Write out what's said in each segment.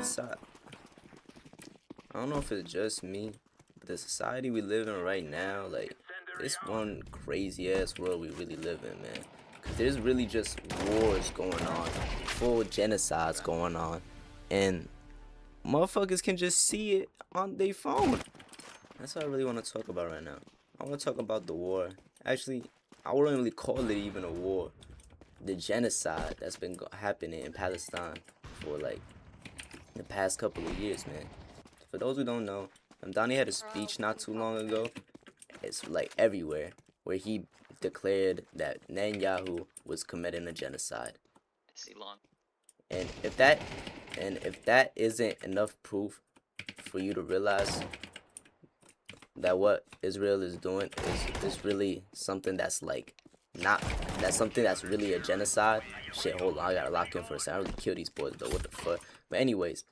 I don't know if it's just me, but the society we live in right now, like, it's one crazy ass world we really live in, man. Cause there's really just wars going on, full genocides going on, and motherfuckers can just see it on their phone. That's what I really want to talk about right now. I want to talk about the war. Actually, I wouldn't really call it even a war. The genocide that's been happening in Palestine for like the past couple of years, man. For those who don't know, Donnie had a speech not too long ago. It's like everywhere where he declared that Netanyahu was committing a genocide. And if that isn't enough proof for you to realize that what Israel is doing is really something that's like not that's something that's really a genocide. Shit, hold on, I gotta lock in for a second. I really kill these boys though. What the fuck? But anyways,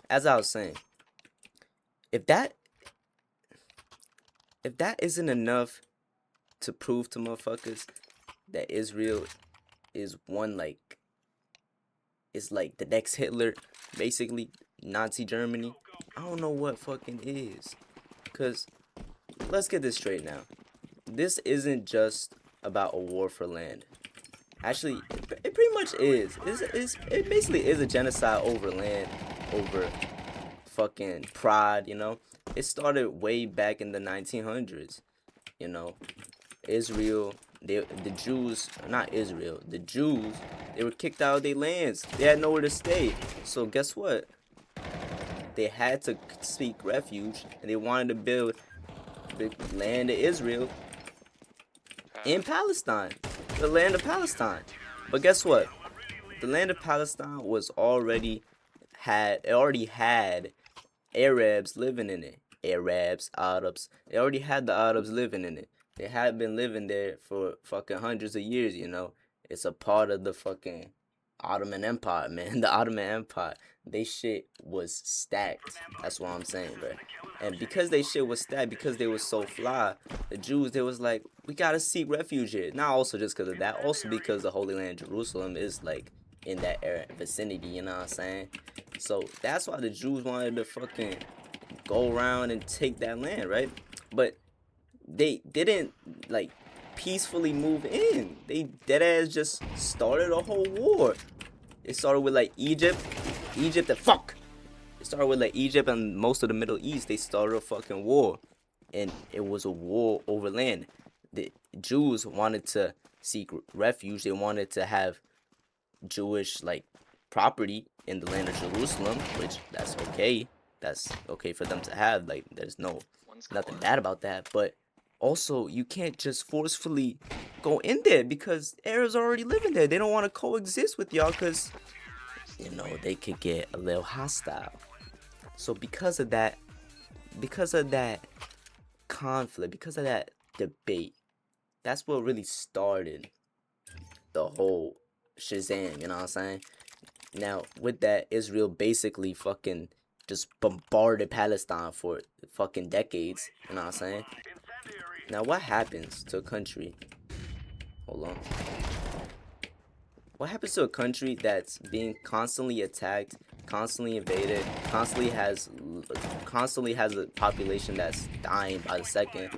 as I was saying, if that isn't enough to prove to motherfuckers that Israel is one like is like the next Hitler, basically Nazi Germany, I don't know what fucking is. Cause let's get this straight now. This isn't just about a war for land. Actually, it pretty much is. It basically is a genocide over land, over fucking pride, you know? It started way back in the 1900s, you know? Israel, the Jews, not Israel, the Jews, they were kicked out of their lands. They had nowhere to stay. So guess what? They had to seek refuge, and they wanted to build the land of Israel in Palestine, the land of Palestine. But guess what? The land of Palestine already had Arabs living in it. Arabs. They already had the Arabs living in it. They had been living there for fucking hundreds of years, you know. It's a part of the fucking Ottoman Empire, man. The Ottoman Empire. They shit was stacked. That's what I'm saying, bro. And because they shit was stacked, because they was so fly, the Jews, they was like, we gotta seek refuge here. Not also just because of that, also because the Holy Land Jerusalem is like in that vicinity, you know what I'm saying? So that's why the Jews wanted to fucking go around and take that land, right? But they didn't like peacefully move in. They deadass just started a whole war. It started with like Egypt and fuck. It started with like Egypt and most of the Middle East. They started a fucking war, and it was a war over land. The Jews wanted to seek refuge. They wanted to have Jewish like property in the land of Jerusalem, which that's okay. That's okay for them to have. Like there's nothing bad about that. But also you can't just forcefully go in there because Arabs are already living there. They don't want to coexist with y'all because you know they could get a little hostile. So because of that conflict, because of that debate, that's what really started the whole Shazam, you know what I'm saying? Now, with that, Israel basically fucking just bombarded Palestine for fucking decades, you know what I'm saying? Now, what happens to a country? Hold on. What happens to a country that's being constantly attacked, constantly invaded, constantly has a population that's dying by the second,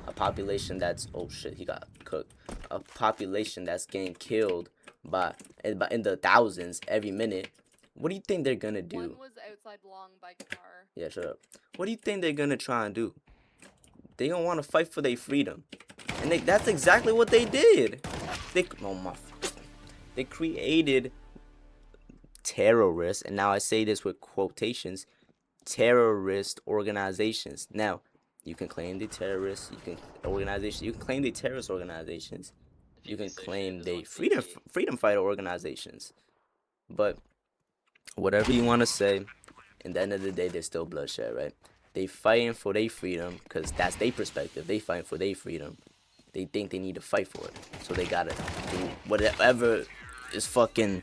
a population that's oh shit he got cooked, a population that's getting killed by in the thousands every minute? What do you think they're gonna do? One was outside long by car. Yeah, shut up. What do you think they're gonna try and do? They don't want to fight for their freedom, and that's exactly what they did. They created terrorists, and now I say this with quotations, terrorist organizations. Now, you can claim the terrorists, you can claim the terrorist organizations, you can claim the freedom fighter organizations. But whatever you want to say, in the end of the day, there's still bloodshed, right? They fighting for their freedom because that's their perspective. They fighting for their freedom. They think they need to fight for it, so they gotta do whatever is fucking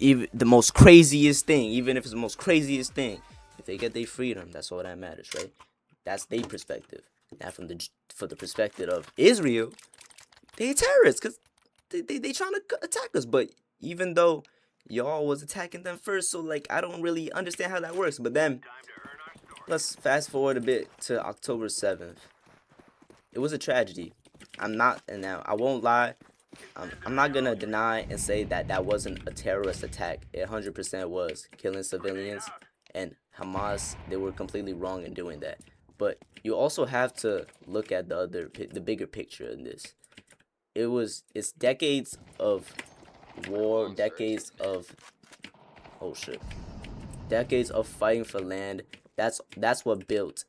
even the most craziest thing. Even if it's the most craziest thing, if they get their freedom, that's all that matters, right? That's their perspective. Now, for the perspective of Israel, they terrorists because they trying to attack us. But even though y'all was attacking them first, so like I don't really understand how that works. But then let's fast forward a bit to October 7th. It was a tragedy. And now I won't lie. I'm not gonna deny and say that that wasn't a terrorist attack. It 100% was killing civilians, and Hamas, they were completely wrong in doing that. But you also have to look at the bigger picture in this. It's decades of war, decades of decades of fighting for land. That's what built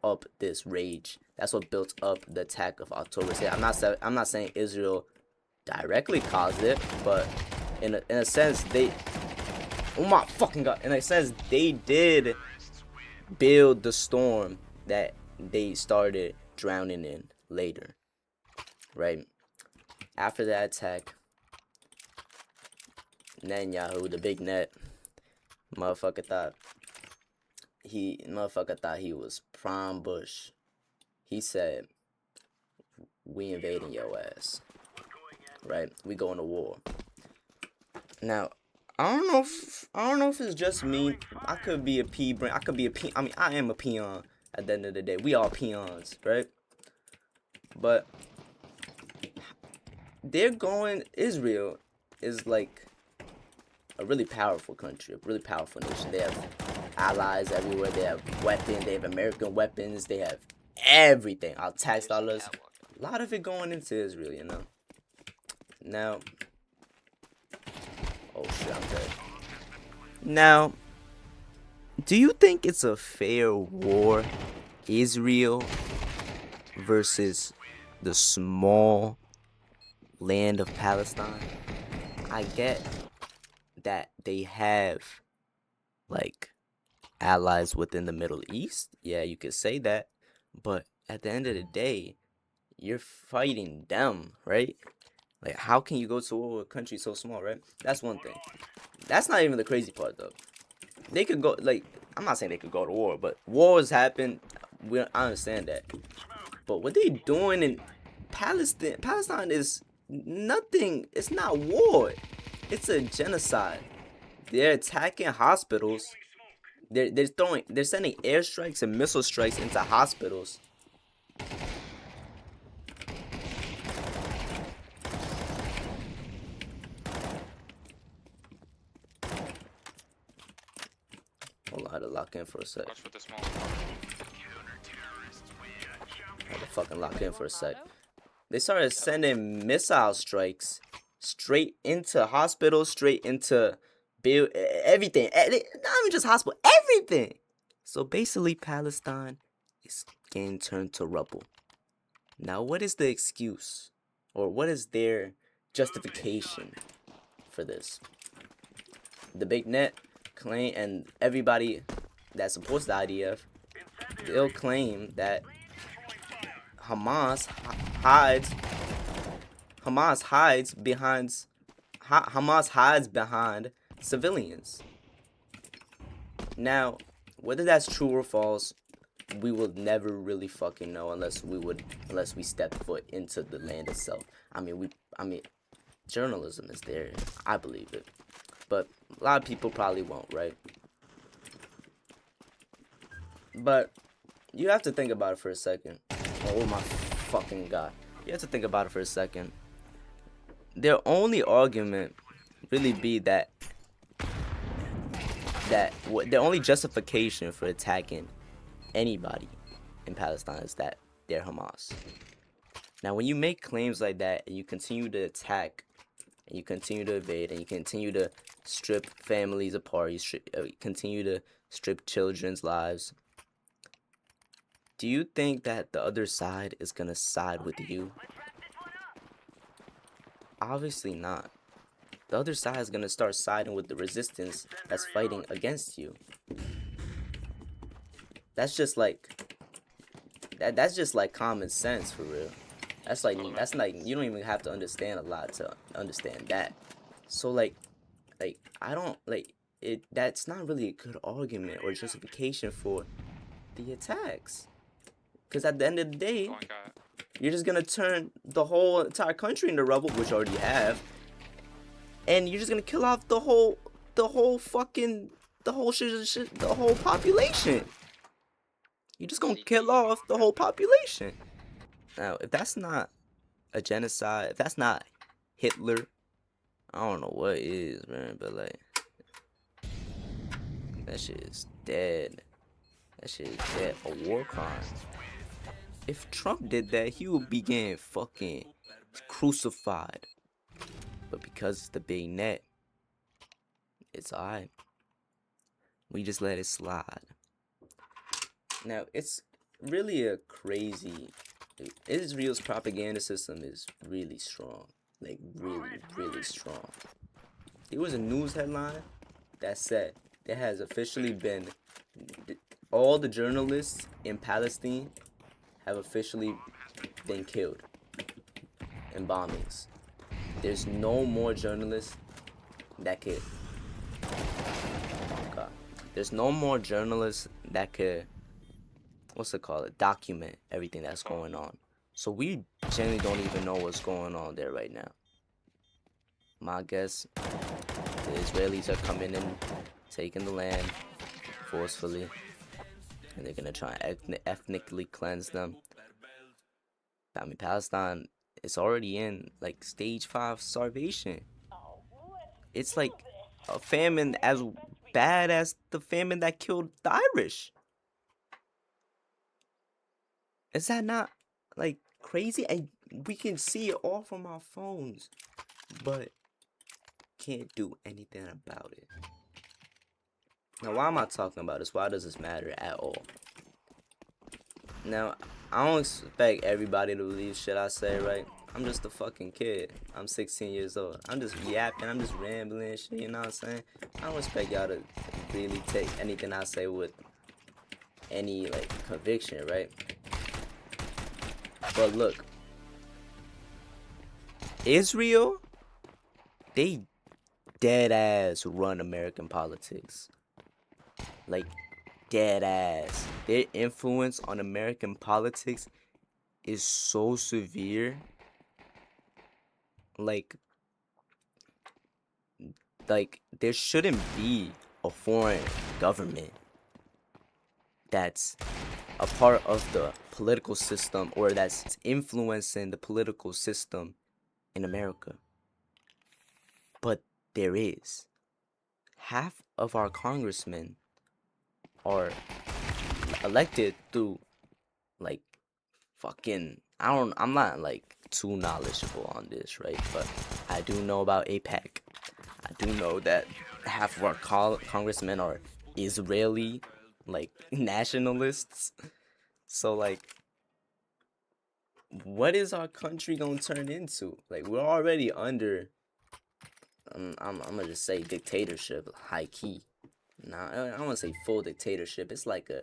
up this rage. That's what built up the attack of October 7th. I'm not saying Israel directly caused it, but in a sense oh my fucking god, in a sense they did build the storm that they started drowning in later, right? After that attack, Netanyahu, the big net, motherfucker thought he was prime Bush. He said, we invading your ass, right? We going to war. Now, I don't know if it's just me. I could be a pea brain. I could be a pea. I mean, I am a peon at the end of the day. We all peons, right? But Israel is like a really powerful country, a really powerful nation. They have allies everywhere. They have weapons. They have American weapons. They have everything. Our tax dollars. A lot of it going into Israel, you know. Now, oh shit, I'm dead. Now, do you think it's a fair war, Israel versus the small land of Palestine? I get that they have like allies within the Middle East. Yeah, you could say that. But at the end of the day, you're fighting them, right? Like, how can you go to war with a country so small, right? That's one thing. That's not even the crazy part, though. They could go, like, I'm not saying they could go to war, but wars happen. I understand that. But what they doing in Palestine is nothing. It's not war. It's a genocide. They're attacking hospitals. They're sending airstrikes and missile strikes into hospitals. Hold on, I had to lock in for a sec. Watch with the small. I had to fucking lock in for a sec. They started sending missile strikes straight into hospitals, straight into everything. Not even just hospital, everything. So basically, Palestine is getting turned to rubble. Now, what is the excuse, or what is their justification for this? The big net claim, and everybody that supports the IDF, they'll claim that Hamas hides behind civilians. Now, whether that's true or false, we will never really fucking know unless we step foot into the land itself. I mean, journalism is there. I believe it. But a lot of people probably won't, right? But you have to think about it for a second. Oh my fucking god. You have to think about it for a second. Their only argument really be that their only justification for attacking anybody in Palestine is that they're Hamas. Now, when you make claims like that and you continue to attack and you continue to invade and you continue to strip families apart, you continue to strip children's lives, do you think that the other side is gonna side with you? Obviously not. The other side is gonna start siding with the resistance that's fighting against you. That's just like that's just like common sense for real. That's like you don't even have to understand a lot to understand that. So like I don't like it. That's not really a good argument or justification for the attacks. Because at the end of the day, you're just gonna turn the whole entire country into rubble, which you already have. and you're just gonna kill off the whole population. You're just gonna kill off the whole population. Now, if that's not a genocide, if that's not Hitler, I don't know what is, man. But like, that shit is dead. That shit is dead. A war crime. If Trump did that, he would be getting fucking crucified. But because it's the big net, it's alright. We just let it slide. Now, it's really a crazy... Israel's propaganda system is really strong. Like, really, really strong. There was a news headline that said there has officially been... All the journalists in Palestine have officially been killed in bombings. There's no more journalists that could... God. There's no more journalists that could... What's it called? Document everything that's going on. So we generally don't even know what's going on there right now. My guess, the Israelis are coming in, taking the land forcefully, and they're gonna try and ethnically cleanse them. I mean, Palestine is already in like stage 5 starvation. It's like a famine as bad as the famine that killed the Irish. Is that not like crazy? And we can see it all from our phones, but can't do anything about it. Now, why am I talking about this? Why does this matter at all? Now, I don't expect everybody to believe shit I say, right? I'm just a fucking kid. I'm 16 years old. I'm just yapping. I'm just rambling and shit, you know what I'm saying? I don't expect y'all to really take anything I say with any, like, conviction, right? But look, Israel, they dead ass run American politics. Like, dead ass. Their influence on American politics is so severe. Like there shouldn't be a foreign government that's a part of the political system or that's influencing the political system in America. But there is. Half of our congressmen are elected through like fucking I'm not like too knowledgeable on this, right? But I do know about AIPAC. I do know that half of our congressmen are Israeli like nationalists. So like, what is our country gonna turn into? Like, we're already under I'm gonna just say dictatorship, high key. Nah, I don't want to say full dictatorship. It's like a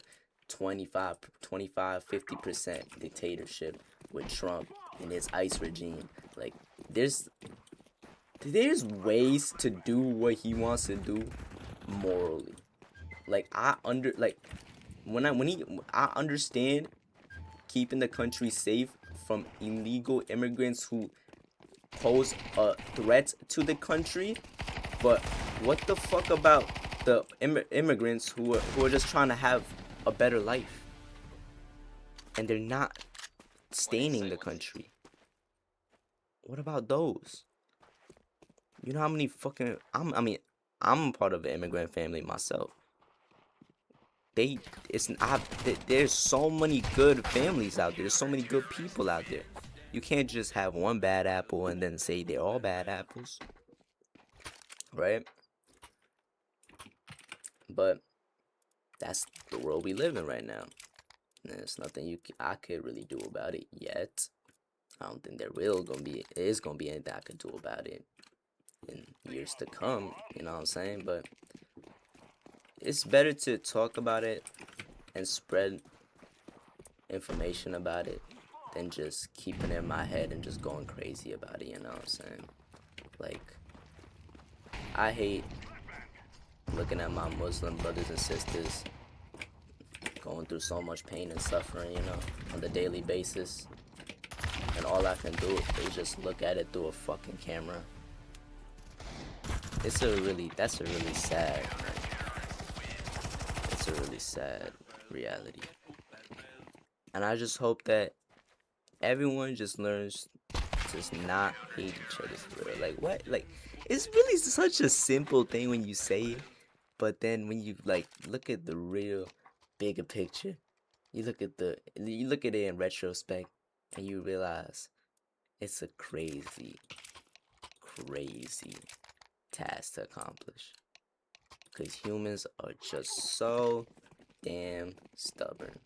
50% dictatorship with Trump and his ICE regime. Like, there's ways to do what he wants to do morally. Like, I understand keeping the country safe from illegal immigrants who pose a threat to the country, but what the fuck about the immigrants who are just trying to have a better life and they're not staining the country? What about those? You know how many fucking I'm part of an immigrant family myself. There's so many good families out there. There's so many good people out there. You can't just have one bad apple and then say they're all bad apples, right? But that's the world we live in right now. There's nothing I could really do about it yet. I don't think there is gonna be anything I could do about it in years to come. You know what I'm saying? But it's better to talk about it and spread information about it than just keeping it in my head and just going crazy about it. You know what I'm saying? Like, I hate looking at my Muslim brothers and sisters going through so much pain and suffering, you know, on the daily basis. And all I can do is just look at it through a fucking camera It's a really that's a really sad. It's a really sad reality, and I just hope that everyone just learns to just not hate each other for real. Like what? Like it's really such a simple thing when you say it, but then when you like look at the real bigger picture, you look at it in retrospect, and you realize it's a crazy task to accomplish. Because humans are just so damn stubborn.